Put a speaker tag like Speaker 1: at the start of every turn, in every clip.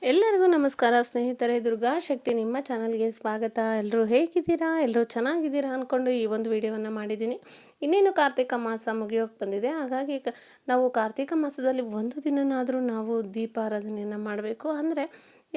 Speaker 1: ಎಲ್ಲರಿಗೂ ನಮಸ್ಕಾರ ಸ್ನೇಹಿತರೆ. ದುರ್ಗಾ ಶಕ್ತಿ ನಿಮ್ಮ ಚಾನಲ್ಗೆ ಸ್ವಾಗತ. ಎಲ್ಲರೂ ಹೇಗಿದ್ದೀರಾ? ಎಲ್ಲರೂ ಚೆನ್ನಾಗಿದ್ದೀರಾ ಅಂದ್ಕೊಂಡು ಈ ಒಂದು ವಿಡಿಯೋವನ್ನು ಮಾಡಿದ್ದೀನಿ. ಇನ್ನೇನು ಕಾರ್ತಿಕ ಮಾಸ ಮುಗಿಯೋಕ್ಕೆ ಬಂದಿದೆ. ಹಾಗಾಗಿ ನಾವು ಕಾರ್ತಿಕ ಮಾಸದಲ್ಲಿ ಒಂದು ದಿನನಾದರೂ ನಾವು ದೀಪಾರಾಧನೆಯನ್ನು ಮಾಡಬೇಕು. ಅಂದರೆ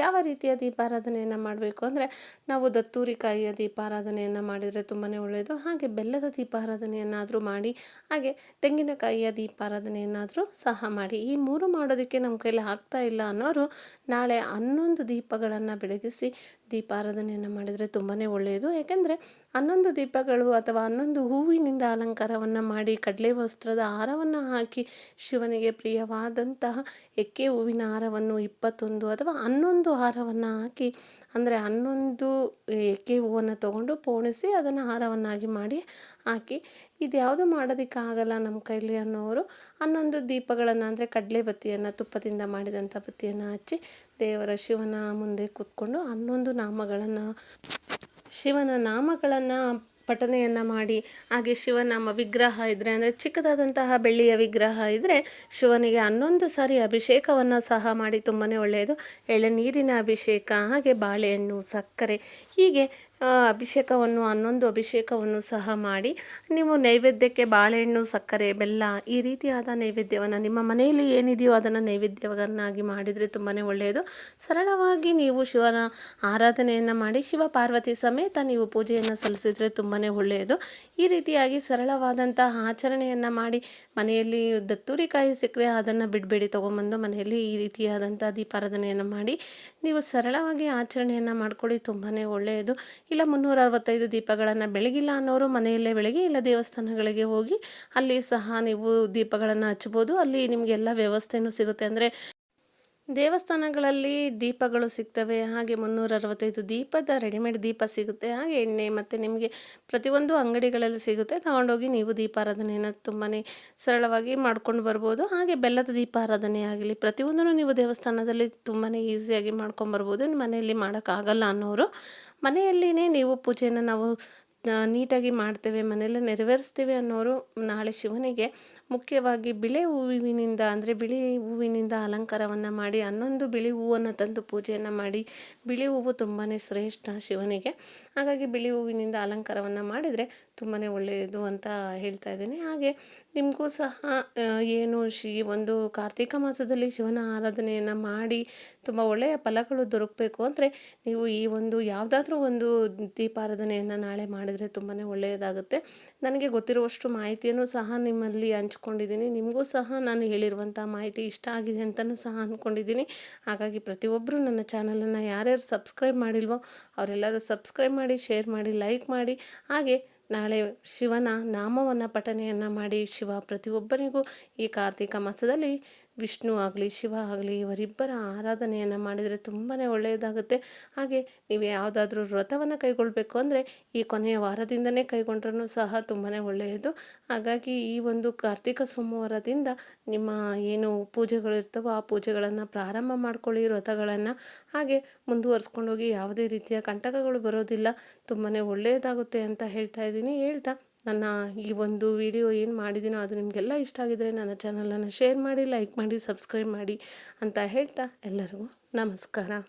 Speaker 1: ಯಾವ ರೀತಿಯ ದೀಪಾರಾಧನೆಯನ್ನು ಮಾಡಬೇಕು ಅಂದರೆ, ನಾವು ದತ್ತೂರಿಕಾಯಿಯ ದೀಪಾರಾಧನೆಯನ್ನು ಮಾಡಿದರೆ ತುಂಬಾ ಒಳ್ಳೆಯದು. ಹಾಗೆ ಬೆಲ್ಲದ ದೀಪಾರಾಧನೆಯನ್ನಾದರೂ ಮಾಡಿ, ಹಾಗೆ ತೆಂಗಿನಕಾಯಿಯ ದೀಪಾರಾಧನೆಯನ್ನಾದರೂ ಸಹ ಮಾಡಿ. ಈ ಮೂರು ಮಾಡೋದಕ್ಕೆ ನಮ್ಮ ಕೈಲಿ ಆಗ್ತಾ ಇಲ್ಲ ಅನ್ನೋರು ನಾಳೆ 11 ದೀಪಗಳನ್ನು ಬೆಳಗಿಸಿ ದೀಪಾರಾಧನೆಯನ್ನು ಮಾಡಿದರೆ ತುಂಬಾ ಒಳ್ಳೆಯದು. ಏಕೆಂದರೆ 11 ದೀಪಗಳು ಅಥವಾ 11 ಹೂವಿನಿಂದ ಅಲಂಕಾರವನ್ನು ಮಾಡಿ, ಕಡಲೆ ವಸ್ತ್ರದ ಹಾರವನ್ನು ಹಾಕಿ, ಶಿವನಿಗೆ ಪ್ರಿಯವಾದಂತಹ ಎಕ್ಕೆ ಹೂವಿನ ಹಾರವನ್ನು 21 ಅಥವಾ 11 ಹಾರವನ್ನು ಹಾಕಿ, ಅಂದರೆ 11 ಎಕ್ಕೆ ಹೂವನ್ನು ತೊಗೊಂಡು ಪೋಣಿಸಿ ಅದನ್ನು ಹಾರವನ್ನಾಗಿ ಮಾಡಿ ಹಾಕಿ, ಇದು ಯಾವುದು ಮಾಡೋದಕ್ಕಾಗಲ್ಲ ನಮ್ಮ ಕೈಲಿ ಅನ್ನೋರು 11 ದೀಪಗಳನ್ನು ಅಂದರೆ ಕಡಲೆ ಬತ್ತಿಯನ್ನು, ತುಪ್ಪದಿಂದ ಮಾಡಿದಂಥ ಬತ್ತಿಯನ್ನು ಹಚ್ಚಿ ದೇವರ ಶಿವನ ಮುಂದೆ ಕೂತ್ಕೊಂಡು 11 ಶಿವನ ನಾಮಗಳನ್ನು ಪಠನೆಯನ್ನು ಮಾಡಿ, ಹಾಗೆ ಶಿವನಾಮ ವಿಗ್ರಹ ಇದ್ದರೆ, ಅಂದರೆ ಚಿಕ್ಕದಾದಂತಹ ಬೆಳ್ಳಿಯ ವಿಗ್ರಹ ಇದ್ದರೆ ಶಿವನಿಗೆ 11 ಸಾರಿ ಅಭಿಷೇಕವನ್ನು ಸಹ ಮಾಡಿ ತುಂಬಾ ಒಳ್ಳೆಯದು. ಎಳೆನೀರಿನ ಅಭಿಷೇಕ, ಹಾಗೆ ಬಾಳೆಹಣ್ಣು, ಸಕ್ಕರೆ, ಹೀಗೆ ಅಭಿಷೇಕವನ್ನು 11 ಅಭಿಷೇಕವನ್ನು ಸಹ ಮಾಡಿ, ನೀವು ನೈವೇದ್ಯಕ್ಕೆ ಬಾಳೆಹಣ್ಣು, ಸಕ್ಕರೆ, ಬೆಲ್ಲ ಈ ರೀತಿಯಾದ ನೈವೇದ್ಯವನ್ನು ನಿಮ್ಮ ಮನೆಯಲ್ಲಿ ಏನಿದೆಯೋ ಅದನ್ನು ನೈವೇದ್ಯವನ್ನಾಗಿ ಮಾಡಿದರೆ ತುಂಬಾ ಒಳ್ಳೆಯದು. ಸರಳವಾಗಿ ನೀವು ಶಿವನ ಆರಾಧನೆಯನ್ನು ಮಾಡಿ ಶಿವ ಪಾರ್ವತಿ ಸಮೇತ ನೀವು ಪೂಜೆಯನ್ನು ಸಲ್ಲಿಸಿದರೆ ತುಂಬಾ ಒಳ್ಳೆಯದು. ಈ ರೀತಿಯಾಗಿ ಸರಳವಾದಂತಹ ಆಚರಣೆಯನ್ನು ಮಾಡಿ, ಮನೆಯಲ್ಲಿ ದತ್ತೂರಿಕಾಯಿ ಸಿಕ್ಕರೆ ಅದನ್ನು ಬಿಡಬೇಡಿ, ತೊಗೊಂಬಂದು ಮನೆಯಲ್ಲಿ ಈ ರೀತಿಯಾದಂಥ ದೀಪಾರಾಧನೆಯನ್ನು ಮಾಡಿ ನೀವು ಸರಳವಾಗಿ ಆಚರಣೆಯನ್ನು ಮಾಡ್ಕೊಳ್ಳಿ, ತುಂಬಾ ಒಳ್ಳೆಯದು. ಇಲ್ಲ 365 ದೀಪಗಳನ್ನು ಬೆಳಗಿಲ್ಲ ಅನ್ನೋರು ಮನೆಯಲ್ಲೇ ಬೆಳಗ್ಗೆ, ಇಲ್ಲ ದೇವಸ್ಥಾನಗಳಿಗೆ ಹೋಗಿ ಅಲ್ಲಿ ಸಹ ನೀವು ದೀಪಗಳನ್ನು ಹಚ್ಬೋದು. ಅಲ್ಲಿ ನಿಮಗೆಲ್ಲ ವ್ಯವಸ್ಥೆಯೂ ಸಿಗುತ್ತೆ. ಅಂದರೆ ದೇವಸ್ಥಾನಗಳಲ್ಲಿ ದೀಪಗಳು ಸಿಗ್ತವೆ, ಹಾಗೆ 365 ದೀಪದ ರೆಡಿಮೇಡ್ ದೀಪ ಸಿಗುತ್ತೆ, ಹಾಗೆ ಎಣ್ಣೆ ಮತ್ತು ನಿಮಗೆ ಪ್ರತಿಯೊಂದು ಅಂಗಡಿಗಳಲ್ಲಿ ಸಿಗುತ್ತೆ. ತಗೊಂಡೋಗಿ ನೀವು ದೀಪಾರಾಧನೆಯನ್ನು ತುಂಬಾ ಸರಳವಾಗಿ ಮಾಡ್ಕೊಂಡು ಬರ್ಬೋದು. ಹಾಗೆ ಬೆಲ್ಲದ ದೀಪಾರಾಧನೆ ಆಗಲಿ ಪ್ರತಿಯೊಂದನ್ನು ನೀವು ದೇವಸ್ಥಾನದಲ್ಲಿ ತುಂಬಾ ಈಸಿಯಾಗಿ ಮಾಡ್ಕೊಂಬರ್ಬೋದು. ಮನೆಯಲ್ಲಿ ಮಾಡೋಕ್ಕಾಗಲ್ಲ ಅನ್ನೋರು ಮನೆಯಲ್ಲಿಯೇ ನೀವು ಪೂಜೆಯನ್ನು ನಾವು ನೀಟಾಗಿ ಮಾಡ್ತೇವೆ, ಮನೆಯಲ್ಲೇ ನೆರವೇರಿಸ್ತೀವಿ ಅನ್ನೋರು ನಾಳೆ ಶಿವನಿಗೆ ಮುಖ್ಯವಾಗಿ ಬಿಳಿ ಹೂವಿನಿಂದ, ಅಂದರೆ ಬಿಳಿ ಹೂವಿನಿಂದ ಅಲಂಕಾರವನ್ನು ಮಾಡಿ 11 ಬಿಳಿ ಹೂವನ್ನು ತಂದು ಪೂಜೆಯನ್ನು ಮಾಡಿ. ಬಿಳಿ ಹೂವು ತುಂಬಾ ಶ್ರೇಷ್ಠ ಶಿವನಿಗೆ, ಹಾಗಾಗಿ ಬಿಳಿ ಹೂವಿನಿಂದ ಅಲಂಕಾರವನ್ನು ಮಾಡಿದರೆ ತುಂಬಾ ಒಳ್ಳೆಯದು ಅಂತ ಹೇಳ್ತಾ ಇದ್ದೀನಿ. ಹಾಗೆ ನಿಮಗೂ ಸಹ ಏನು ಒಂದು ಕಾರ್ತಿಕ ಮಾಸದಲ್ಲಿ ಶಿವನ ಆರಾಧನೆಯನ್ನು ಮಾಡಿ ತುಂಬ ಒಳ್ಳೆಯ ಫಲಗಳು ದೊರಕಬೇಕು ಅಂದರೆ ನೀವು ಈ ಒಂದು ಯಾವುದಾದ್ರೂ ಒಂದು ದೀಪಾರಾಧನೆಯನ್ನು ನಾಳೆ ಮಾಡಿದರೆ ತುಂಬಾ ಒಳ್ಳೆಯದಾಗುತ್ತೆ. ನನಗೆ ಗೊತ್ತಿರುವಷ್ಟು ಮಾಹಿತಿಯನ್ನು ಸಹ ನಿಮ್ಮಲ್ಲಿ ಹಂಚ್ಕೊಂಡಿದ್ದೀನಿ. ನಿಮಗೂ ಸಹ ನಾನು ಹೇಳಿರುವಂಥ ಮಾಹಿತಿ ಇಷ್ಟ ಆಗಿದೆ ಅಂತಲೂ ಸಹ ಅಂದ್ಕೊಂಡಿದ್ದೀನಿ. ಹಾಗಾಗಿ ಪ್ರತಿಯೊಬ್ಬರು ನನ್ನ ಚಾನಲನ್ನು ಯಾರ್ಯಾರು ಸಬ್ಸ್ಕ್ರೈಬ್ ಮಾಡಿಲ್ವೋ ಅವರೆಲ್ಲರೂ ಸಬ್ಸ್ಕ್ರೈಬ್ ಮಾಡಿ, ಶೇರ್ ಮಾಡಿ, ಲೈಕ್ ಮಾಡಿ. ಹಾಗೆ ನಾಳೆ ಶಿವನ ನಾಮವನ್ನು ಪಠನೆಯನ್ನು ಮಾಡಿ, ಶಿವ ಪ್ರತಿಯೊಬ್ಬರಿಗೂ ಈ ಕಾರ್ತಿಕ ಮಾಸದಲ್ಲಿ ವಿಷ್ಣು ಆಗಲಿ ಶಿವ ಆಗಲಿ ಇವರಿಬ್ಬರ ಆರಾಧನೆಯನ್ನು ಮಾಡಿದರೆ ತುಂಬಾ ಒಳ್ಳೆಯದಾಗುತ್ತೆ. ಹಾಗೆ ನೀವು ಯಾವುದಾದ್ರೂ ವ್ರತವನ್ನು ಕೈಗೊಳ್ಳಬೇಕು ಅಂದರೆ ಈ ಕೊನೆಯ ವಾರದಿಂದನೇ ಕೈಗೊಂಡ್ರೂ ಸಹ ತುಂಬಾ ಒಳ್ಳೆಯದು. ಹಾಗಾಗಿ ಈ ಒಂದು ಕಾರ್ತಿಕ ಸೋಮವಾರದಿಂದ ನಿಮ್ಮ ಏನು ಪೂಜೆಗಳು ಇರ್ತವೋ ಆ ಪೂಜೆಗಳನ್ನು ಪ್ರಾರಂಭ ಮಾಡ್ಕೊಳ್ಳಿ, ವ್ರತಗಳನ್ನು ಹಾಗೆ ಮುಂದುವರಿಸ್ಕೊಂಡೋಗಿ. ಯಾವುದೇ ರೀತಿಯ ಕಂಟಕಗಳು ಬರೋದಿಲ್ಲ, ತುಂಬಾ ಒಳ್ಳೆಯದಾಗುತ್ತೆ ಅಂತ ಹೇಳ್ತಾ ಇದ್ದೀನಿ. ಹೇಳ್ತಾ ನನ್ನ ಈ ಒಂದು ವಿಡಿಯೋ ಏನು ಮಾಡಿದ್ದೀನೋ ಅದು ನಿಮಗೆಲ್ಲ ಇಷ್ಟ ಆಗಿದರೆ ನನ್ನ ಚಾನಲನ್ನು ಶೇರ್ ಮಾಡಿ, ಲೈಕ್ ಮಾಡಿ, ಸಬ್ಸ್ಕ್ರೈಬ್ ಮಾಡಿ ಅಂತ ಹೇಳ್ತಾ ಎಲ್ಲರಿಗೂ ನಮಸ್ಕಾರ.